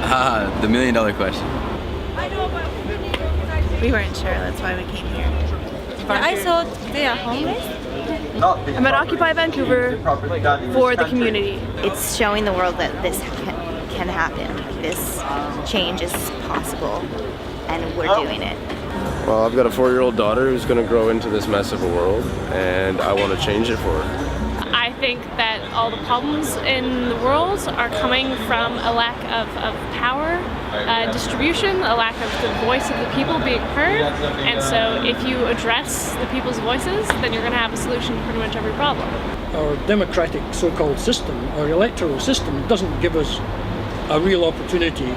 The $1 million question. We weren't sure, that's why we came here. I thought they are homeless. I'm at Occupy Vancouver for the community. It's showing the world that this can happen. This change is possible, and we're doing it. Well, I've got a 4-year-old daughter who's going to grow into this mess of a world, and I want to change it for her. I think that all the problems in the world are coming from a lack of power distribution, a lack of the voice of the people being heard, and so if you address the people's voices, then you're going to have a solution to pretty much every problem. Our democratic so-called system, our electoral system, doesn't give us a real opportunity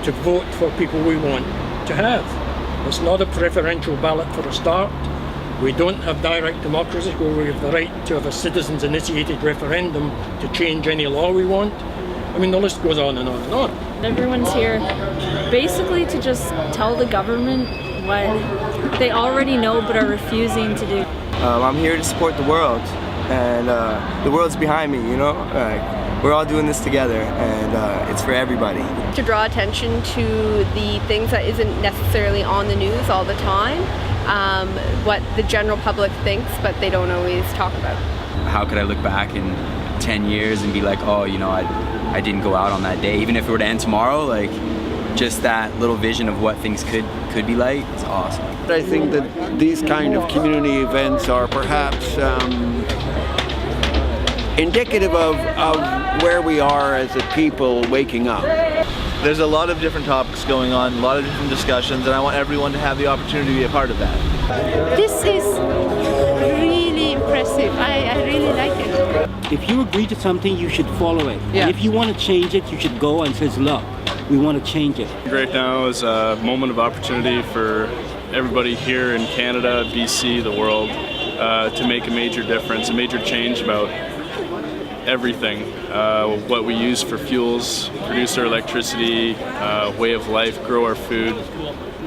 to vote for people we want to have. It's not a preferential ballot for a start. We don't have direct democracy where we have the right to have a citizens-initiated referendum to change any law we want. I mean, the list goes on and on and on. Everyone's here basically to just tell the government what they already know but are refusing to do. I'm here to support the world, and the world's behind me, you know? We're all doing this together, and it's for everybody. To draw attention to the things that isn't necessarily on the news all the time, what the general public thinks, but they don't always talk about. How could I look back in 10 years and be like, oh, you know, I didn't go out on that day. Even if it were to end tomorrow, like, just that little vision of what things could be like, it's awesome. I think that these kind of community events are perhaps indicative of where we are as a people waking up. There's a lot of different topics going on, a lot of different discussions, and I want everyone to have the opportunity to be a part of that. This is really impressive. I really like it. If you agree to something, you should follow it. Yeah. And if you want to change it, you should go and say, look, we want to change it. Right now is a moment of opportunity for everybody here in Canada, BC, the world, to make a major difference, a major change about everything. What we use for fuels, produce our electricity, way of life, grow our food,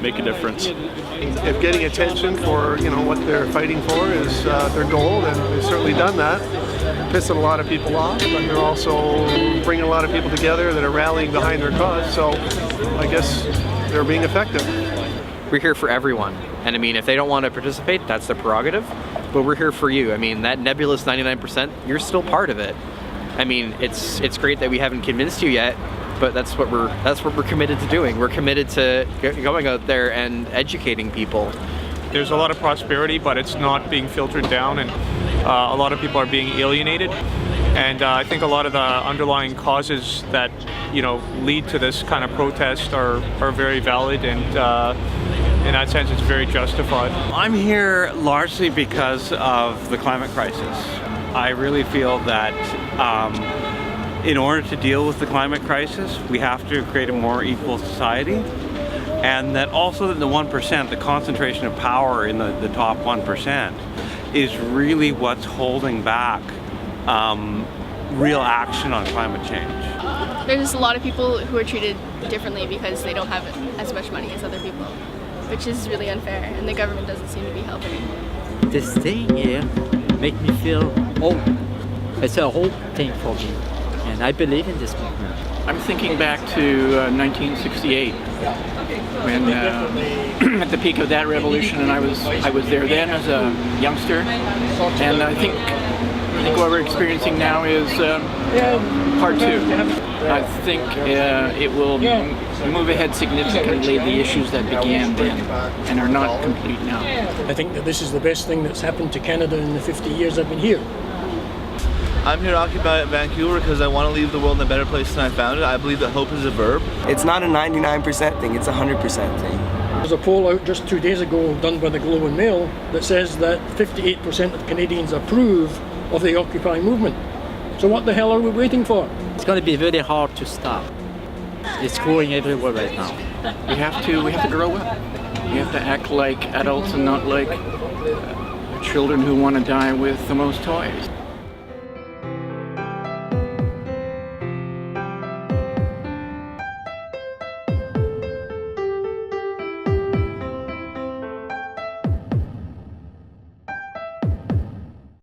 make a difference. If getting attention for what they're fighting for is their goal, then they've certainly done that. Pissing a lot of people off, but they're also bringing a lot of people together that are rallying behind their cause, so I guess they're being effective. We're here for everyone, and I mean, if they don't want to participate, that's their prerogative, but we're here for you. I mean, that nebulous 99%, you're still part of it. I mean, it's great that we haven't convinced you yet, but that's what we're committed to doing. We're committed to going out there and educating people. There's a lot of prosperity, but it's not being filtered down, and a lot of people are being alienated. And I think a lot of the underlying causes that lead to this kind of protest are very valid, and in that sense, it's very justified. I'm here largely because of the climate crisis. I really feel that in order to deal with the climate crisis, we have to create a more equal society, and that also that the 1%, the concentration of power in the top 1%, is really what's holding back real action on climate change. There's a lot of people who are treated differently because they don't have as much money as other people, which is really unfair, and the government doesn't seem to be helping. To stay here make me feel hope. It's a hope thing for me, and I believe in this movement. I'm thinking back to 1968, when at the peak of that revolution, and I was there then as a youngster, and I think what we're experiencing now is part two. I think it will move ahead significantly the issues that began then and are not complete now. I think that this is the best thing that's happened to Canada in the 50 years I've been here. I'm here to Occupy Vancouver because I want to leave the world in a better place than I found it. I believe that hope is a verb. It's not a 99% thing, it's a 100% thing. There's a poll out just 2 days ago done by the Globe and Mail that says that 58% of Canadians approve of the Occupy movement. So what the hell are we waiting for? It's going to be very hard to stop. It's growing everywhere right now. We have to grow up. We have to act like adults and not like children who want to die with the most toys.